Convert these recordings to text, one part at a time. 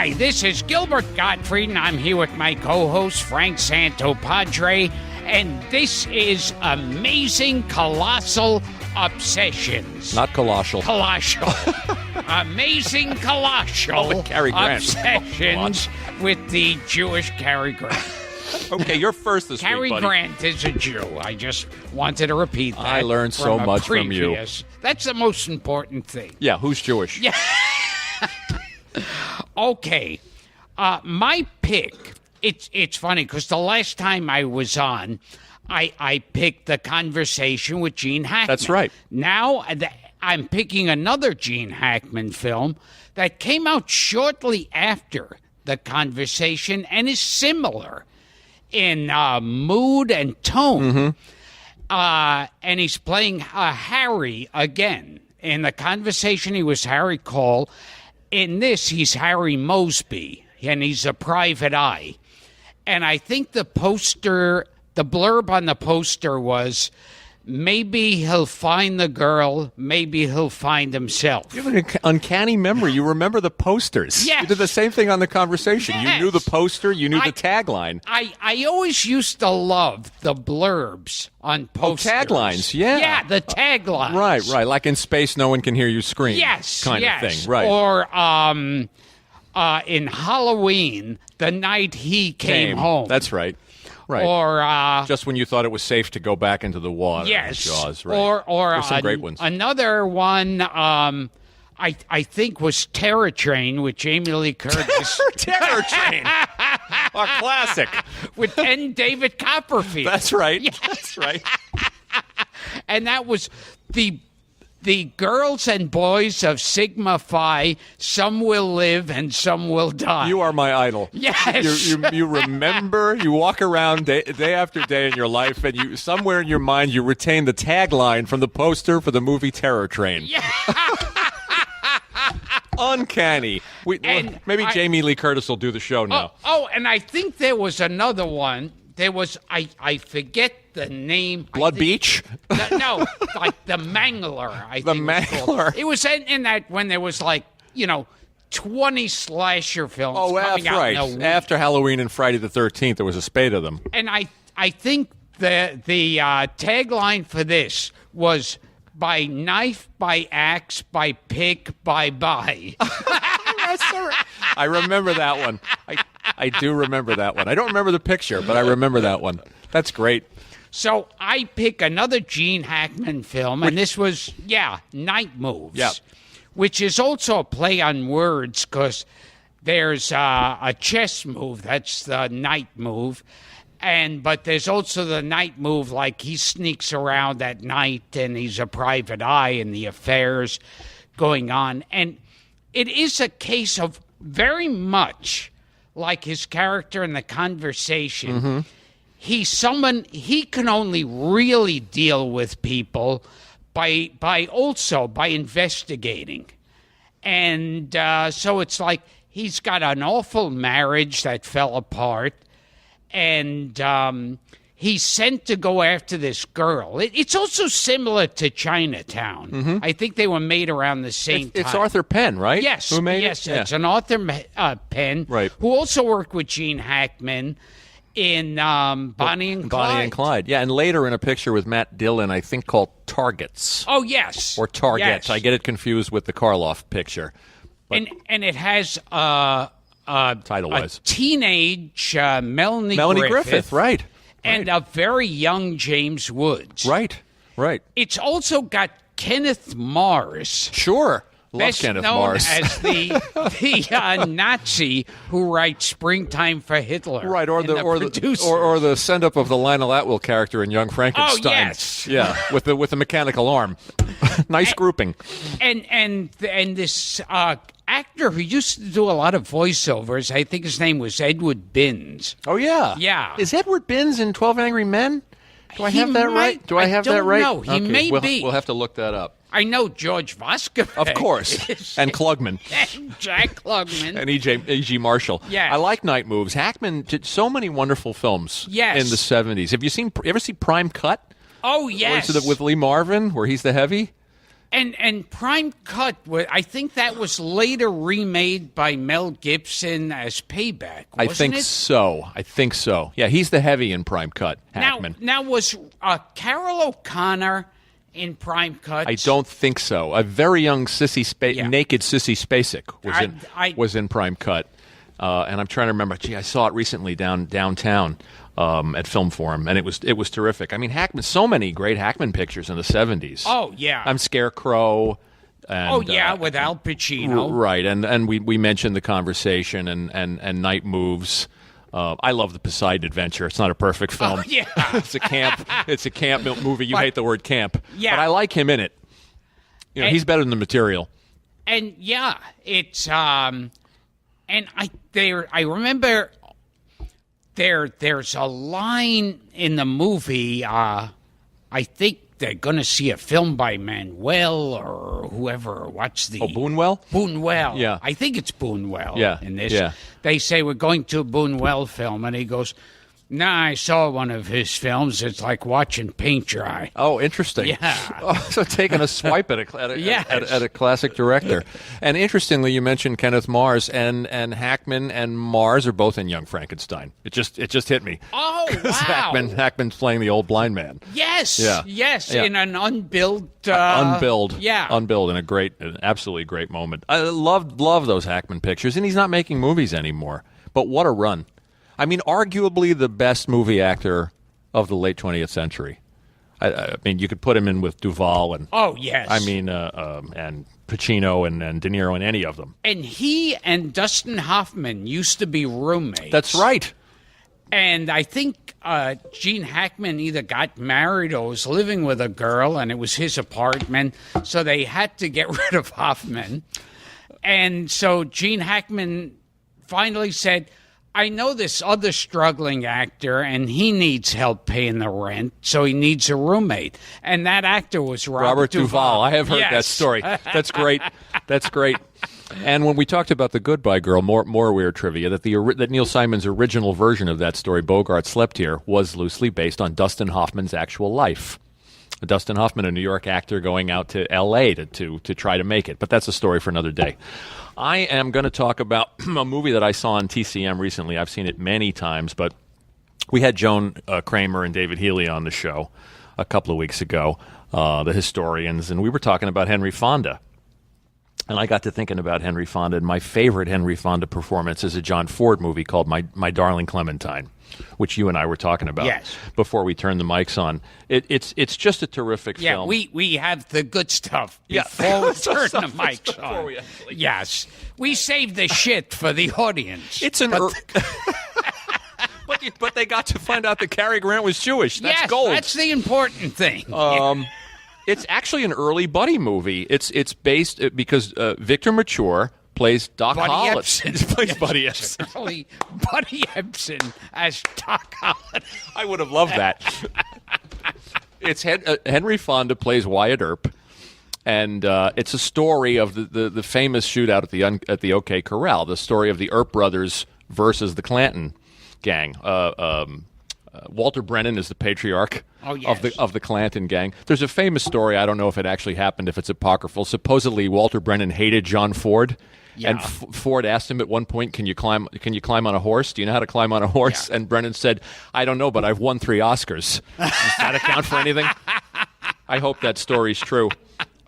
Hi, this is Gilbert Gottfried, and I'm here with my co-host, Frank Santopadre, and this is Amazing Colossal Obsessions. Not colossal. Colossal. Amazing Colossal Cary Grant. Obsessions with the Jewish Cary Grant. Okay, you're first this Cary week, buddy. Grant is a Jew. I just wanted to repeat that. I learned so much from you. That's the most important thing. Yeah, who's Jewish? Yeah. Okay, my pick, it's funny because the last time I was on, I picked The Conversation with Gene Hackman. That's right. Now I'm picking another Gene Hackman film that came out shortly after The Conversation and is similar in mood and tone. Mm-hmm. And he's playing Harry again. In The Conversation, he was Harry Cole. In this, he's Harry Mosby, and he's a private eye. And I think the blurb on the poster was, maybe he'll find the girl, maybe he'll find himself. You have an uncanny memory. You remember the posters. Yes. You did the same thing on The Conversation. Yes. You knew the poster, you knew the tagline. I always used to love the blurbs on posters. Taglines, yeah. Yeah, the taglines. Right. Like in space, no one can hear you scream. Yes, kind of thing. Right. Or in Halloween, the night he came home. That's right. Right. Or just when you thought it was safe to go back into the water. yes, Jaws, right. or There's some great ones. Another one I think was Terror Train with Jamie Lee Curtis. Terror Train. A classic. With David Copperfield. That's right. Yes. That's right. And that was the girls and boys of Sigma Phi, some will live and some will die. You are my idol. Yes. You remember, you walk around day after day in your life, and you somewhere in your mind you retain the tagline from the poster for the movie Terror Train. Yeah. Uncanny. Maybe Jamie Lee Curtis will do the show now. Oh, and I think there was another one. There was, I forget the name. Blood Beach? No, like The Mangler, I think. The Mangler. It was in that when there was 20 slasher films that's coming out right. in a week. After Halloween and Friday the 13th, there was a spate of them. And I think the tagline for this was by knife, by axe, by pick, bye-bye. I remember that one. I do remember that one. I don't remember the picture, but I remember that one. That's great. So I pick another Gene Hackman film, and this was, Night Moves, Yeah. which is also a play on words because there's a chess move, that's the night move, but there's also the night move, like he sneaks around at night and he's a private eye and the affairs going on. And it is a case of very much like his character in The Conversation. Mm-hmm. He can only really deal with people by investigating. And so it's like he's got an awful marriage that fell apart, and he's sent to go after this girl. It's also similar to Chinatown. Mm-hmm. I think they were made around the same time. It's Arthur Penn, right? Yes. Who made it? Yeah. It's an Arthur Penn, right, who also worked with Gene Hackman in Bonnie and Clyde. Bonnie and Clyde, yeah. And later in a picture with Matt Dillon, I think called Targets. Oh, yes. Or Targets. Yes. I get it confused with the Karloff picture. But and it has title-wise, a teenage Melanie Griffith, right. And a very young James Woods. Right. It's also got Kenneth Mars. Sure. Love best Kenneth known Mars. as the Nazi who writes Springtime for Hitler. Right, or the send-up of the Lionel Atwill character in Young Frankenstein. Oh, yes. Yeah, with the mechanical arm. Nice grouping. And this actor who used to do a lot of voiceovers, I think his name was Edward Binns. Oh, yeah. Yeah. Is Edward Binns in 12 Angry Men? Do I have that right? Do I have that right? No, he may be. We'll have to look that up. I know George Voskovec. Of course. And Klugman. And Jack Klugman. And E.G. Marshall. Yeah. I like Night Moves. Hackman did so many wonderful films in the 70s. Have you ever seen Prime Cut? Oh, yes. With Lee Marvin, where he's the heavy? And Prime Cut, I think that was later remade by Mel Gibson as Payback, wasn't it? I think so. Yeah, he's the heavy in Prime Cut, Hackman. Now was Carol O'Connor in Prime Cut? I don't think so. A very young naked Sissy Spacek was in Prime Cut. And I'm trying to remember. Gee, I saw it recently downtown at Film Forum, and it was terrific. I mean, Hackman, so many great Hackman pictures in the 70s. Oh, yeah. I'm Scarecrow. And, with Al Pacino. Right, and we mentioned The Conversation and Night Moves. I love The Poseidon Adventure. It's not a perfect film. Oh, yeah. It's a camp movie. You hate the word camp. Yeah. But I like him in it. He's better than the material. And yeah, it's and I remember there's a line in the movie. I think they're going to see a film by Manuel or whoever. What's the Buñuel? Buñuel. Yeah, I think it's Buñuel. Yeah, in this, yeah. They say we're going to a Buñuel film, and he goes, "Nah, I saw one of his films. It's like watching paint dry." Oh, interesting. Yeah. Oh, so taking a swipe at a classic director. And interestingly, you mentioned Kenneth Mars and Hackman and Mars are both in Young Frankenstein. It just hit me. Oh, wow. Hackman's playing the old blind man. Yes. Yeah. Yes. Yeah. In an unbilled. Yeah. Unbilled in an absolutely great moment. I love those Hackman pictures, and he's not making movies anymore. But what a run. I mean, arguably the best movie actor of the late 20th century. I mean, you could put him in with Duvall and yes. I mean, and Pacino and De Niro and any of them. And he and Dustin Hoffman used to be roommates. That's right. And I think Gene Hackman either got married or was living with a girl, and it was his apartment, so they had to get rid of Hoffman. And so Gene Hackman finally said, I know this other struggling actor, and he needs help paying the rent, so he needs a roommate. And that actor was Robert Duvall. I have heard that story. That's great. That's great. And when we talked about The Goodbye Girl, more weird trivia, that Neil Simon's original version of that story, Bogart Slept Here, was loosely based on Dustin Hoffman's actual life. Dustin Hoffman, a New York actor, going out to L.A. to try to make it. But that's a story for another day. I am going to talk about a movie that I saw on TCM recently. I've seen it many times, but we had Joan Kramer and David Healy on the show a couple of weeks ago, the historians, and we were talking about Henry Fonda. And I got to thinking about Henry Fonda, and my favorite Henry Fonda performance is a John Ford movie called My Darling Clementine, which you and I were talking about before we turned the mics on. It's just a terrific film. Yeah, we have the good stuff before we turn the mics on. Yes, we save the shit for the audience. It's an... But they got to find out that Cary Grant was Jewish. That's gold. That's the important thing. It's actually an early buddy movie. It's based because Victor Mature plays Doc Holliday. Plays Buddy Ebsen. Early Buddy Ebsen as Doc Holliday. I would have loved that. It's Henry Fonda plays Wyatt Earp, and it's a story of the famous shootout at the OK Corral. The story of the Earp brothers versus the Clanton gang. Walter Brennan is the patriarch of the Clanton gang. There's a famous story. I don't know if it actually happened, if it's apocryphal. Supposedly, Walter Brennan hated John Ford, and Ford asked him at one point, "Can you climb on a horse? Do you know how to climb on a horse?" And Brennan said, "I don't know, but I've won 3 Oscars. Does that account for anything?" I hope that story's true.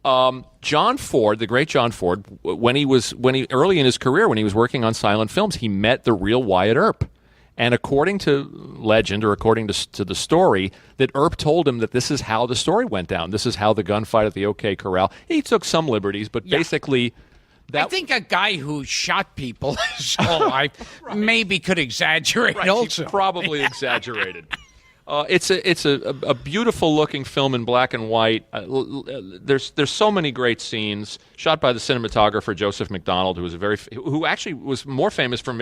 John Ford, the great John Ford, when he early in his career, when he was working on silent films, he met the real Wyatt Earp. And according to legend, or according to the story, that Earp told him that this is how the story went down. This is how the gunfight at the OK Corral. He took some liberties, but basically... I think a guy who shot people his whole life maybe could exaggerate also. He probably exaggerated. It's a beautiful looking film in black and white. There's so many great scenes shot by the cinematographer Joseph McDonald, who actually was more famous for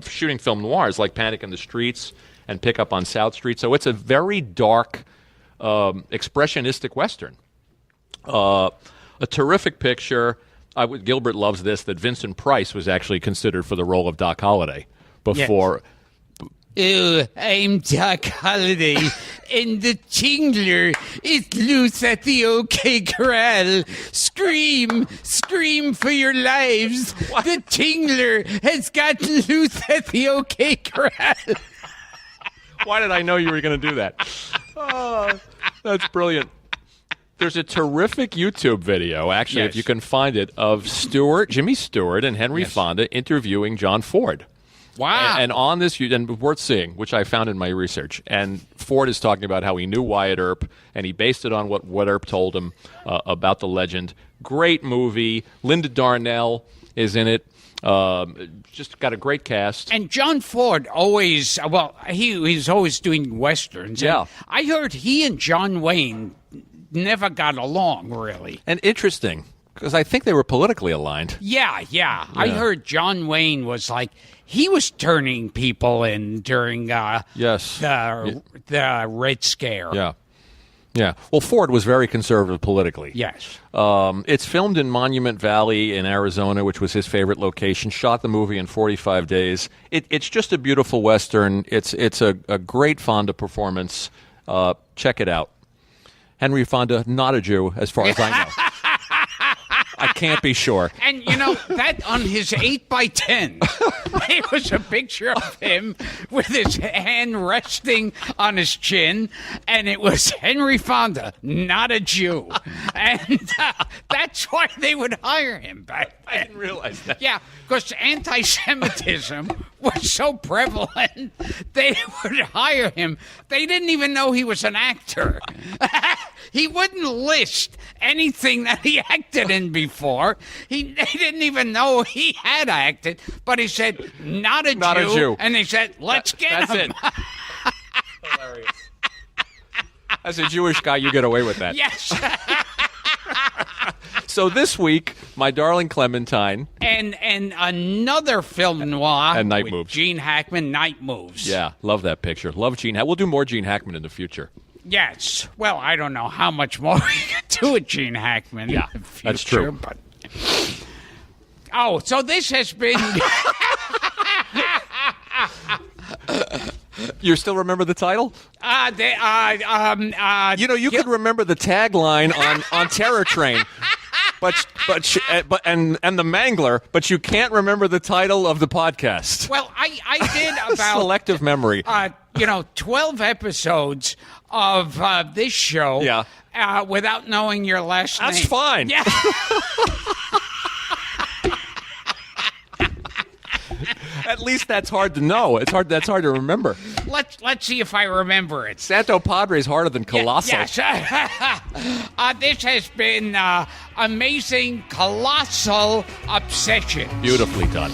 shooting film noirs like Panic in the Streets and Pick Up on South Street. So it's a very dark, expressionistic Western. A terrific picture. Gilbert loves this, that Vincent Price was actually considered for the role of Doc Holliday before. I'm Doc Holliday, and the Tingler is loose at the OK Corral. Scream, scream for your lives. What? The Tingler has gotten loose at the OK Corral. Why did I know you were going to do that? Oh, that's brilliant. There's a terrific YouTube video, actually, Yes. if you can find it, of Jimmy Stewart and Henry Fonda interviewing John Ford. Wow. And on this, and worth seeing, which I found in my research. And Ford is talking about how he knew Wyatt Earp, and he based it on what Earp told him about the legend. Great movie. Linda Darnell is in it. Just got a great cast. And John Ford always, he's always doing Westerns. Yeah. And I heard he and John Wayne never got along, really. And interesting, because I think they were politically aligned. Yeah. I heard John Wayne was like, he was turning people in during Yes. the Red Scare. Yeah. Well, Ford was very conservative politically. Yes. It's filmed in Monument Valley in Arizona, which was his favorite location. Shot the movie in 45 days. It's just a beautiful Western. It's a great Fonda performance. Check it out. Henry Fonda, not a Jew, as far as I know. I can't be sure. And, that on his 8x10, it was a picture of him with his hand resting on his chin, and it was Henry Fonda, not a Jew. And that's why they would hire him back then. I didn't realize that. Yeah, because anti-Semitism was so prevalent, they would hire him. They didn't even know he was an actor. He wouldn't list anything that he acted in before. They didn't even know he had acted, but he said, not a Jew. And they said, let's get him. That's it. Hilarious. As a Jewish guy, you get away with that. Yes. So this week, My Darling Clementine. And another film noir. And Night with Moves. Gene Hackman, Night Moves. Yeah, love that picture. Love Gene Hackman. We'll do more Gene Hackman in the future. Yes. Well, I don't know how much more we can do with Gene Hackman. Yeah, in the future, that's true. But... Oh, so this has been... You still remember the title? You could remember the tagline on Terror Train, but and the Mangler, but you can't remember the title of the podcast. Well, I did about selective memory. 12 episodes of this show. Yeah. Without knowing your last name. That's fine. Yeah. At least that's hard to know. That's hard to remember. Let's see if I remember it. Santo Padre is harder than Colossal. Yes. This has been amazing, colossal obsession. Beautifully done.